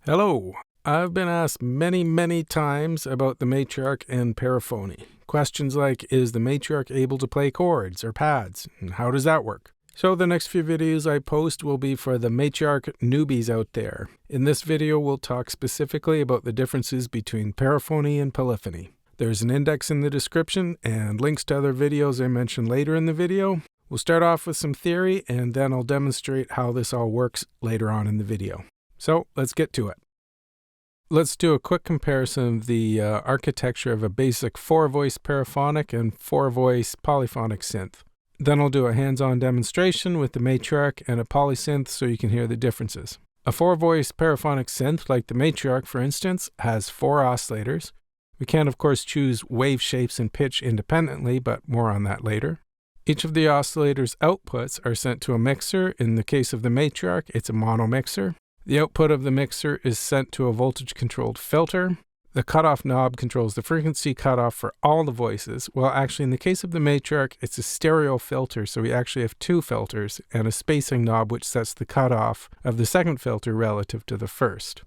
Hello. I've been asked many times about the Matriarch and Paraphony. Questions like, is the Matriarch able to play chords or pads? And how does that work? So the next few videos I post will be for the Matriarch newbies out there. In this video, we'll talk specifically about the differences between paraphony and polyphony. There's an index in the description and links to other videos I mentioned later in the video. We'll start off with some theory and then I'll demonstrate how this all works later on in the video. So let's get to it. Let's do a quick comparison of the architecture of a basic 4-voice paraphonic and 4-voice polyphonic synth. Then I'll do a hands-on demonstration with the Matriarch and a polysynth so you can hear the differences. A 4-voice paraphonic synth, like the Matriarch for instance, has 4 oscillators. We can of course choose wave shapes and pitch independently, but more on that later. Each of the oscillator's outputs are sent to a mixer. In the case of the Matriarch, it's a mono mixer. The output of the mixer is sent to a voltage-controlled filter. The cutoff knob controls the frequency cutoff for all the voices. Well, actually, in the case of the Matriarch, it's a stereo filter, so we actually have 2 filters and a spacing knob which sets the cutoff of the second filter relative to the first.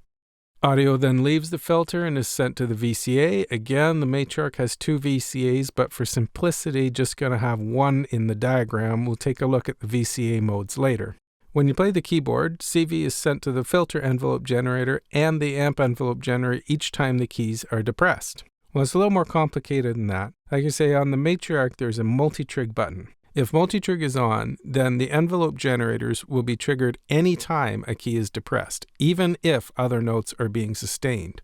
Audio then leaves the filter and is sent to the VCA. Again, the Matriarch has 2 VCAs, but for simplicity, just going to have one in the diagram. We'll take a look at the VCA modes later. When you play the keyboard, CV is sent to the filter envelope generator and the amp envelope generator each time the keys are depressed. Well, it's a little more complicated than that. Like I say, on the Matriarch, there's a multi-trig button. If multi-trig is on, then the envelope generators will be triggered any time a key is depressed, even if other notes are being sustained.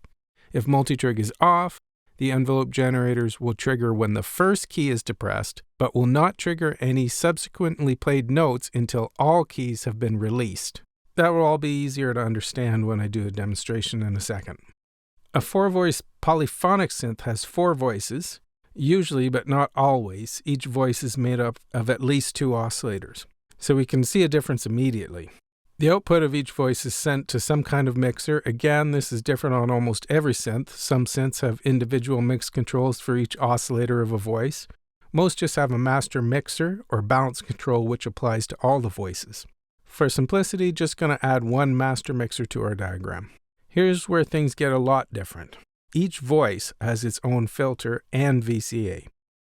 If multi-trig is off, the envelope generators will trigger when the first key is depressed, but will not trigger any subsequently played notes until all keys have been released. That will all be easier to understand when I do a demonstration in a second. A 4-voice polyphonic synth has 4 voices. Usually, but not always, each voice is made up of at least 2 oscillators. So we can see a difference immediately. The output of each voice is sent to some kind of mixer. Again, this is different on almost every synth. Some synths have individual mix controls for each oscillator of a voice. Most just have a master mixer or balance control which applies to all the voices. For simplicity, just going to add one master mixer to our diagram. Here's where things get a lot different. Each voice has its own filter and VCA.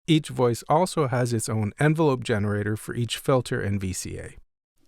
Each voice also has its own envelope generator for each filter and VCA.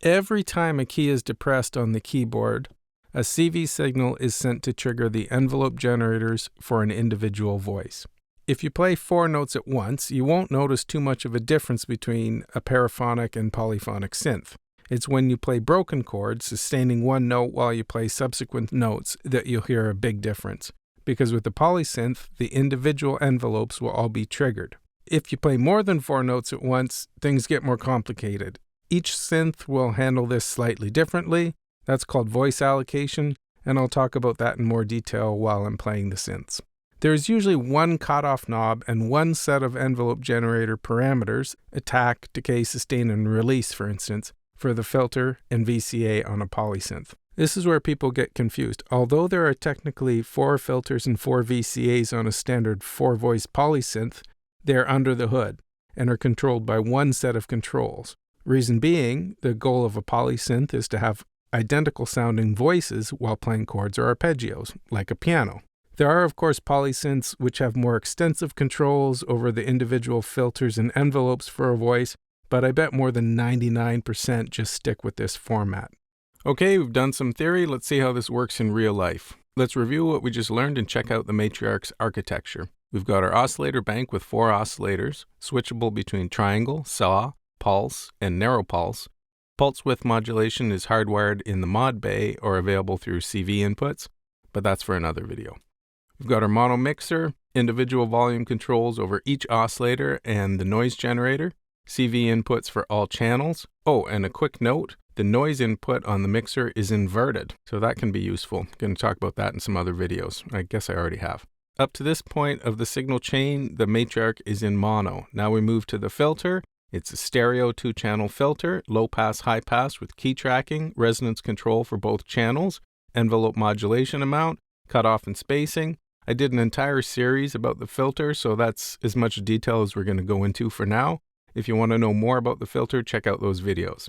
Every time a key is depressed on the keyboard, a CV signal is sent to trigger the envelope generators for an individual voice. If you play 4 notes at once, you won't notice too much of a difference between a paraphonic and polyphonic synth. It's when you play broken chords, sustaining one note while you play subsequent notes, that you'll hear a big difference. Because with the polysynth, the individual envelopes will all be triggered. If you play more than 4 notes at once, things get more complicated. Each synth will handle this slightly differently. That's called voice allocation, and I'll talk about that in more detail while I'm playing the synths. There's usually one cutoff knob and one set of envelope generator parameters, attack, decay, sustain, and release, for instance, for the filter and VCA on a polysynth. This is where people get confused. Although there are technically 4 filters and 4 VCAs on a standard 4-voice polysynth, they're under the hood and are controlled by one set of controls. Reason being, the goal of a polysynth is to have identical sounding voices while playing chords or arpeggios, like a piano. There are of course polysynths which have more extensive controls over the individual filters and envelopes for a voice, but I bet more than 99% just stick with this format. Okay, we've done some theory. Let's see how this works in real life. Let's review what we just learned and check out the Matriarch's architecture. We've got our oscillator bank with 4 oscillators, switchable between triangle, saw, pulse, and narrow pulse. Pulse width modulation is hardwired in the mod bay or available through CV inputs, but that's for another video. We've got our mono mixer, individual volume controls over each oscillator and the noise generator, CV inputs for all channels. Oh, and a quick note, the noise input on the mixer is inverted, so that can be useful. I'm going to talk about that in some other videos. I guess I already have. Up to this point of the signal chain, the Matriarch is in mono. Now we move to the filter. It's a stereo 2-channel filter, low pass, high pass with key tracking, resonance control for both channels, envelope modulation amount, cutoff and spacing. I did an entire series about the filter, so that's as much detail as we're going to go into for now. If you want to know more about the filter, check out those videos.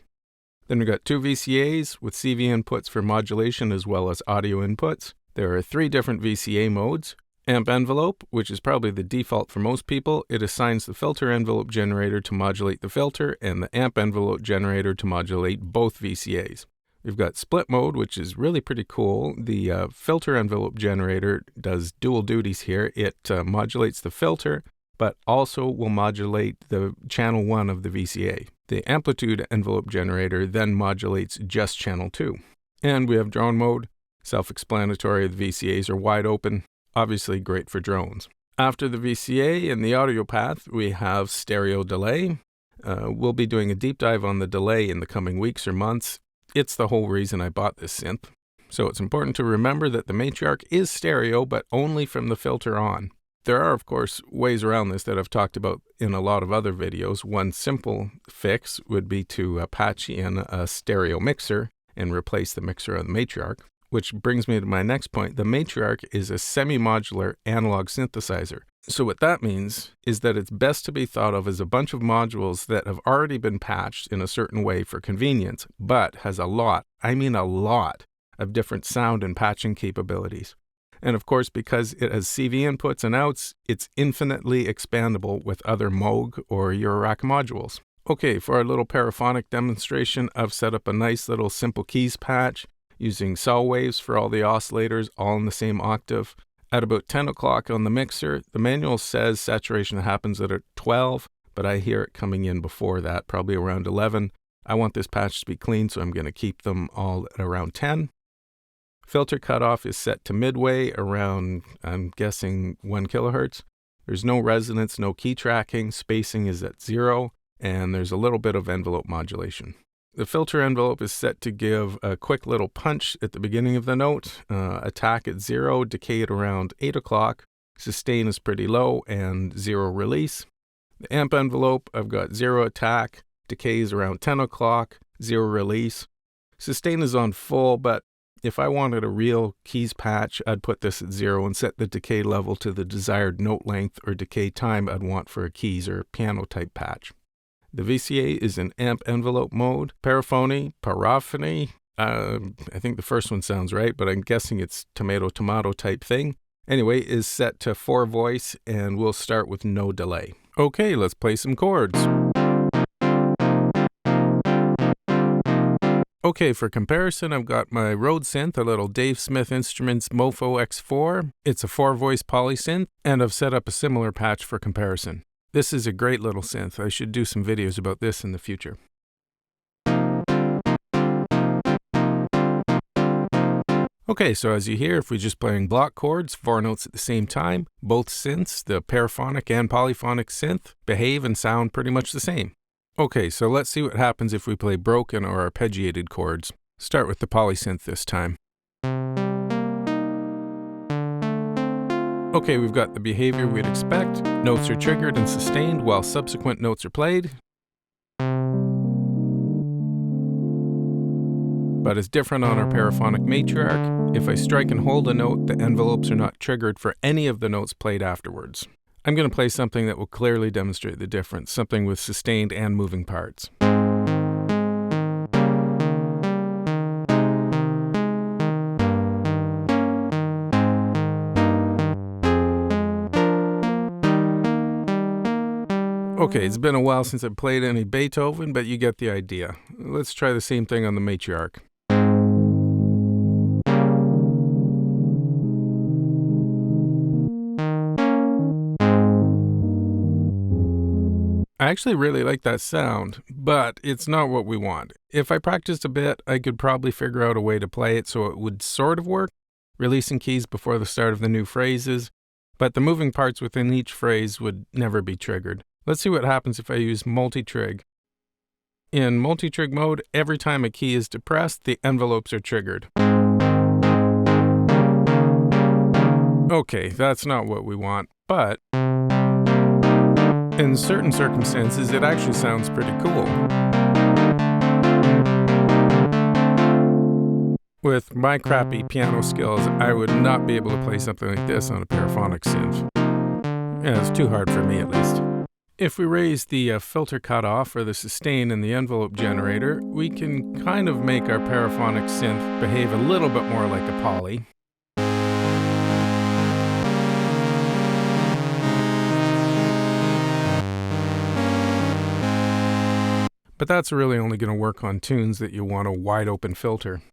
Then we've got 2 VCAs with CV inputs for modulation as well as audio inputs. There are 3 different VCA modes. Amp envelope, which is probably the default for most people. It assigns the filter envelope generator to modulate the filter and the amp envelope generator to modulate both VCAs. We've got split mode, which is really pretty cool. The filter envelope generator does dual duties here. It modulates the filter, but also will modulate the channel 1 of the VCA. The amplitude envelope generator then modulates just channel 2. And we have drone mode. Self-explanatory, the VCAs are wide open. Obviously great for drones. After the VCA in the audio path, we have stereo delay. We'll be doing a deep dive on the delay in the coming weeks or months. It's the whole reason I bought this synth. So it's important to remember that the Matriarch is stereo, but only from the filter on. There are, of course, ways around this that I've talked about in a lot of other videos. One simple fix would be to patch in a stereo mixer and replace the mixer of the Matriarch. Which brings me to my next point. The Matriarch is a semi-modular analog synthesizer. So what that means is that it's best to be thought of as a bunch of modules that have already been patched in a certain way for convenience, but has a lot, I mean a lot, of different sound and patching capabilities. And of course, because it has CV inputs and outs, it's infinitely expandable with other Moog or Eurorack modules. Okay, for our little paraphonic demonstration, I've set up a nice little simple keys patch using saw waves for all the oscillators, all in the same octave. At about 10 o'clock on the mixer, the manual says saturation happens at 12, but I hear it coming in before that, probably around 11. I want this patch to be clean, so I'm going to keep them all at around 10. Filter cutoff is set to midway, around, I'm guessing, 1 kilohertz. There's no resonance, no key tracking, spacing is at 0, and there's a little bit of envelope modulation. The filter envelope is set to give a quick little punch at the beginning of the note, attack at 0, decay at around 8 o'clock, sustain is pretty low, and 0 release. The amp envelope, I've got 0 attack, decay is around 10 o'clock, 0 release. Sustain is on full, but if I wanted a real keys patch, I'd put this at 0 and set the decay level to the desired note length or decay time I'd want for a keys or piano type patch. The VCA is in amp envelope mode. Paraphony, I think the first one sounds right, but I'm guessing it's tomato type thing. Anyway, is set to 4 voice, and we'll start with no delay. Okay, let's play some chords. Okay, for comparison, I've got my Rode synth, a little Dave Smith Instruments Mopho X4. It's a 4-voice polysynth, and I've set up a similar patch for comparison. This is a great little synth. I should do some videos about this in the future. Okay, so as you hear, if we're just playing block chords, 4 notes at the same time, both synths, the Paraphonic and Polyphonic Synth, behave and sound pretty much the same. Okay, so let's see what happens if we play broken or arpeggiated chords. Start with the polysynth this time. Okay, we've got the behavior we'd expect. Notes are triggered and sustained while subsequent notes are played. But it's different on our Paraphonic Matriarch. If I strike and hold a note, the envelopes are not triggered for any of the notes played afterwards. I'm going to play something that will clearly demonstrate the difference, something with sustained and moving parts. Okay, it's been a while since I played any Beethoven, but you get the idea. Let's try the same thing on the Matriarch. I actually really like that sound, but it's not what we want. If I practiced a bit, I could probably figure out a way to play it so it would sort of work, releasing keys before the start of the new phrases, but the moving parts within each phrase would never be triggered. Let's see what happens if I use multi-trig. In multi-trig mode, every time a key is depressed, the envelopes are triggered. Okay, that's not what we want, but in certain circumstances, it actually sounds pretty cool. With my crappy piano skills, I would not be able to play something like this on a Paraphonic synth. Yeah, it's too hard for me at least. If we raise the filter cutoff or the sustain in the envelope generator, we can kind of make our paraphonic synth behave a little bit more like a poly. But that's really only going to work on tunes that you want a wide open filter.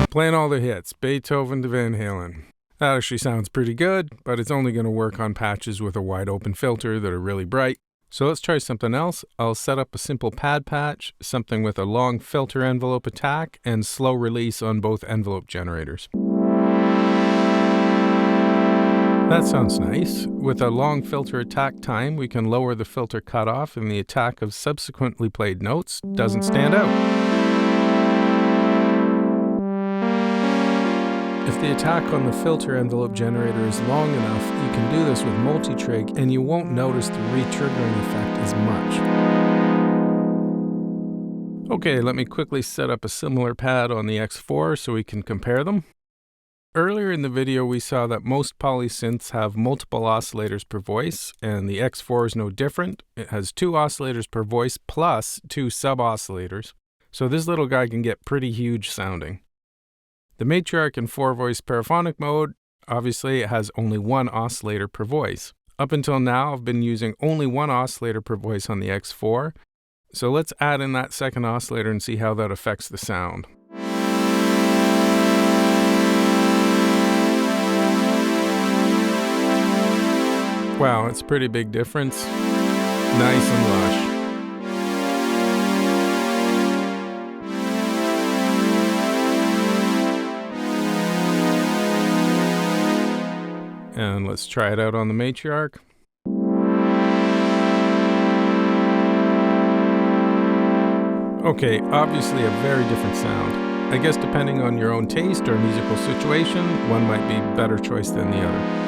Playing all the hits, Beethoven to Van Halen. That actually sounds pretty good, but it's only going to work on patches with a wide open filter that are really bright. So let's try something else. I'll set up a simple pad patch, something with a long filter envelope attack and slow release on both envelope generators. That sounds nice. With a long filter attack time, we can lower the filter cutoff and the attack of subsequently played notes doesn't stand out. If the attack on the filter envelope generator is long enough, you can do this with multi-trig and you won't notice the re-triggering effect as much. Okay, let me quickly set up a similar pad on the X4 so we can compare them. Earlier in the video, we saw that most poly synths have multiple oscillators per voice, and the X4 is no different. It has 2 oscillators per voice plus 2 sub-oscillators, so this little guy can get pretty huge sounding. The Matriarch in 4-voice paraphonic mode, obviously it has only 1 oscillator per voice. Up until now, I've been using only 1 oscillator per voice on the X4, so let's add in that second oscillator and see how that affects the sound. Wow, it's a pretty big difference. Nice and lush. And let's try it out on the Matriarch. Okay, obviously a very different sound. I guess depending on your own taste or musical situation, one might be a better choice than the other.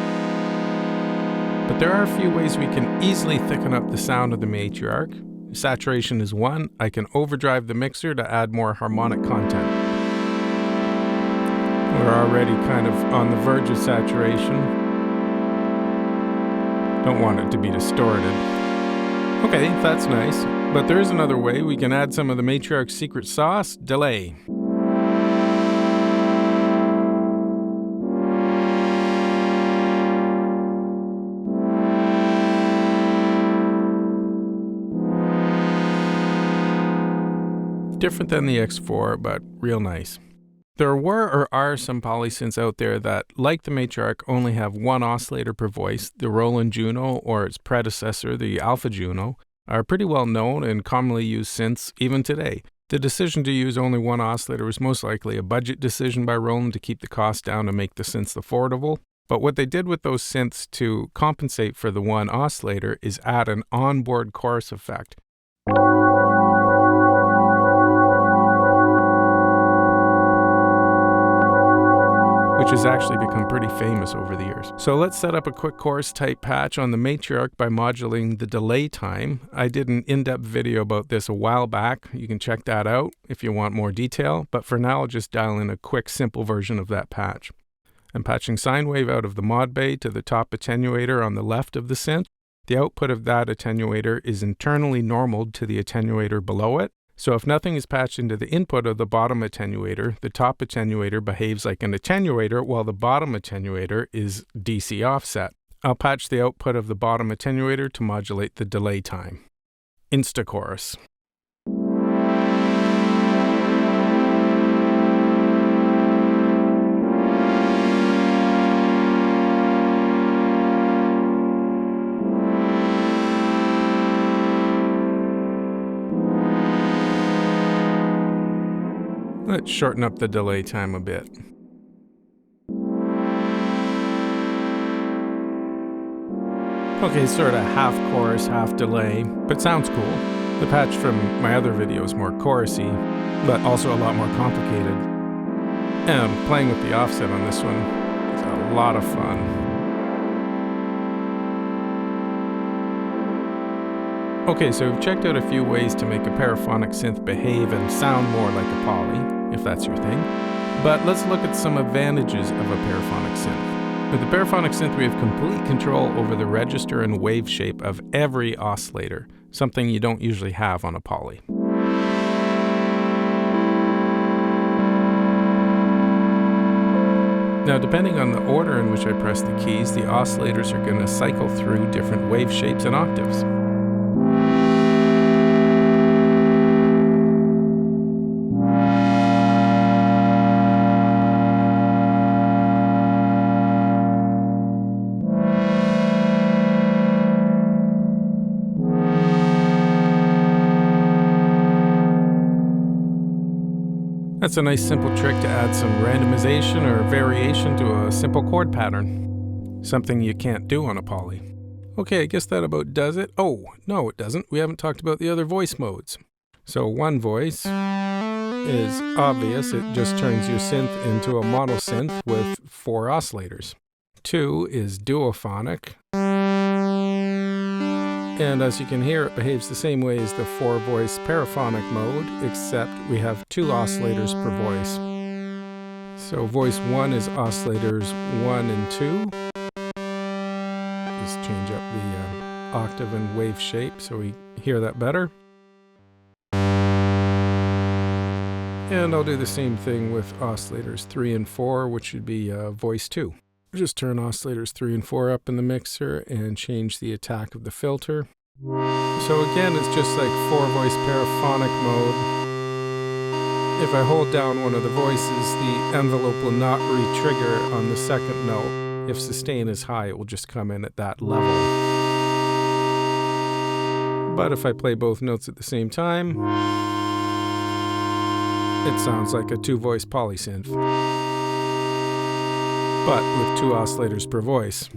But there are a few ways we can easily thicken up the sound of the Matriarch. Saturation is one. I can overdrive the mixer to add more harmonic content. We're already kind of on the verge of saturation. Don't want it to be distorted. Okay, that's nice. But there is another way. We can add some of the Matriarch's secret sauce, delay. Different than the X4, but real nice. There were or are some poly synths out there that, like the Matriarch, only have 1 oscillator per voice. The Roland Juno or its predecessor, the Alpha Juno, are pretty well known and commonly used synths even today. The decision to use only 1 oscillator was most likely a budget decision by Roland to keep the cost down to make the synths affordable. But what they did with those synths to compensate for the 1 oscillator is add an onboard chorus effect. Which has actually become pretty famous over the years. So let's set up a quick chorus type patch on the Matriarch by modulating the delay time. I did an in-depth video about this a while back. You can check that out if you want more detail, but for now I'll just dial in a quick simple version of that patch. I'm patching sine wave out of the mod bay to the top attenuator on the left of the synth. The output of that attenuator is internally normaled to the attenuator below it. So if nothing is patched into the input of the bottom attenuator, the top attenuator behaves like an attenuator while the bottom attenuator is DC offset. I'll patch the output of the bottom attenuator to modulate the delay time. Insta-chorus. Let's shorten up the delay time a bit. Okay, sort of half chorus, half delay, but sounds cool. The patch from my other video is more chorusy, but also a lot more complicated. And playing with the offset on this one is a lot of fun. Okay, so we've checked out a few ways to make a paraphonic synth behave and sound more like a poly, if that's your thing. But let's look at some advantages of a paraphonic synth. With the paraphonic synth, we have complete control over the register and wave shape of every oscillator, something you don't usually have on a poly. Now, depending on the order in which I press the keys, the oscillators are going to cycle through different wave shapes and octaves. That's a nice simple trick to add some randomization or variation to a simple chord pattern. Something you can't do on a poly. Okay, I guess that about does it. Oh, no it doesn't. We haven't talked about the other voice modes. So one voice is obvious. It just turns your synth into a monosynth with 4 oscillators. 2 is duophonic. And as you can hear, it behaves the same way as the 4-voice paraphonic mode, except we have 2 oscillators per voice. So voice 1 is oscillators 1 and 2. Just change up the octave and wave shape so we hear that better. And I'll do the same thing with oscillators 3 and 4, which would be voice 2. Just turn oscillators 3 and 4 up in the mixer and change the attack of the filter. So again, it's just like 4-voice paraphonic mode. If I hold down one of the voices, the envelope will not re-trigger on the second note. If sustain is high, it will just come in at that level. But if I play both notes at the same time, it sounds like a 2-voice polysynth, but with 2 oscillators per voice.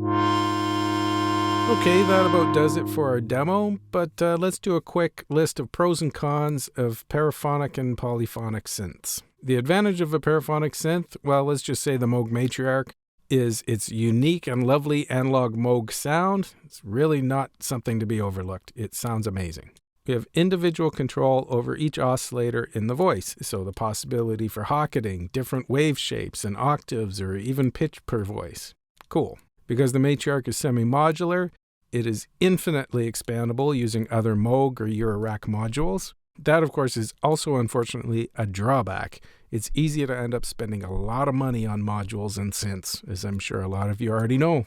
Okay, that about does it for our demo, but let's do a quick list of pros and cons of paraphonic and polyphonic synths. The advantage of a paraphonic synth, well, let's just say the Moog Matriarch, is its unique and lovely analog Moog sound. It's really not something to be overlooked. It sounds amazing. We have individual control over each oscillator in the voice, so the possibility for hocketing, different wave shapes and octaves, or even pitch per voice. Cool. Because the Matriarch is semi-modular, it is infinitely expandable using other Moog or Eurorack modules. That, of course, is also unfortunately a drawback. It's easy to end up spending a lot of money on modules and synths, as I'm sure a lot of you already know.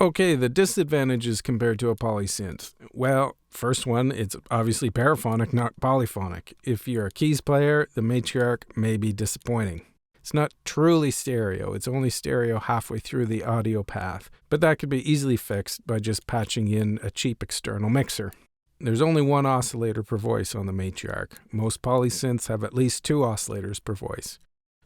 Okay, the disadvantages compared to a polysynth. Well, first one, it's obviously paraphonic, not polyphonic. If you're a keys player, the Matriarch may be disappointing. It's not truly stereo. It's only stereo halfway through the audio path, but that could be easily fixed by just patching in a cheap external mixer. There's only 1 oscillator per voice on the Matriarch. Most polysynths have at least 2 oscillators per voice.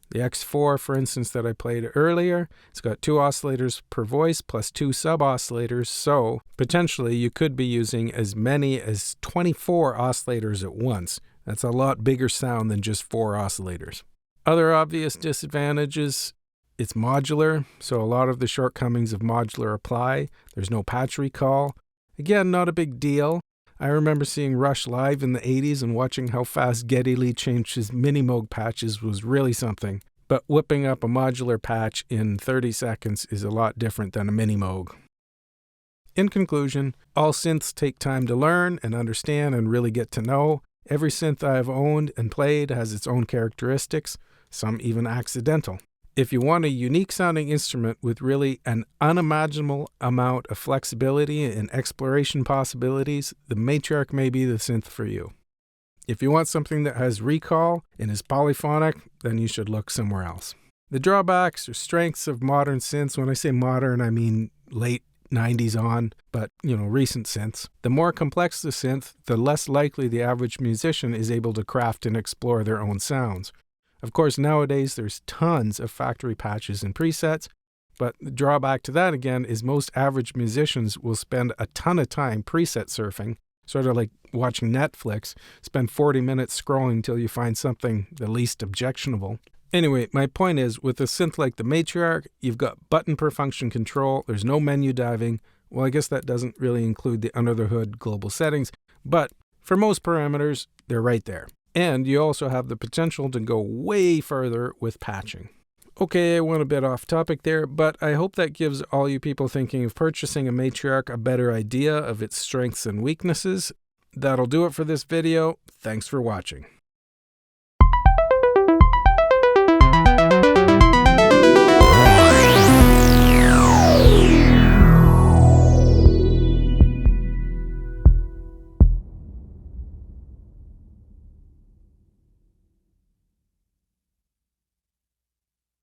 The X4, for instance, that I played earlier, it's got 2 oscillators per voice plus 2 sub-oscillators, so potentially you could be using as many as 24 oscillators at once. That's a lot bigger sound than just 4 oscillators. Other obvious disadvantages, it's modular, so a lot of the shortcomings of modular apply. There's no patch recall. Again, not a big deal. I remember seeing Rush live in the 80s and watching how fast Geddy Lee changed his mini Moog patches was really something. But whipping up a modular patch in 30 seconds is a lot different than a mini Moog. In conclusion, all synths take time to learn and understand and really get to know. Every synth I have owned and played has its own characteristics, some even accidental. If you want a unique sounding instrument with really an unimaginable amount of flexibility and exploration possibilities, the Matriarch may be the synth for you. If you want something that has recall and is polyphonic, then you should look somewhere else. The drawbacks or strengths of modern synths, when I say modern, I mean late 90s on, but recent synths. The more complex the synth, the less likely the average musician is able to craft and explore their own sounds. Of course, nowadays there's tons of factory patches and presets, but the drawback to that again is most average musicians will spend a ton of time preset surfing, sort of like watching Netflix, spend 40 minutes scrolling till you find something the least objectionable. Anyway, my point is, with a synth like the Matriarch, you've got button per function control, there's no menu diving. Well, I guess that doesn't really include the under the hood global settings, but for most parameters, they're right there. And you also have the potential to go way further with patching. Okay, I went a bit off topic there, but I hope that gives all you people thinking of purchasing a Matriarch a better idea of its strengths and weaknesses. That'll do it for this video. Thanks for watching.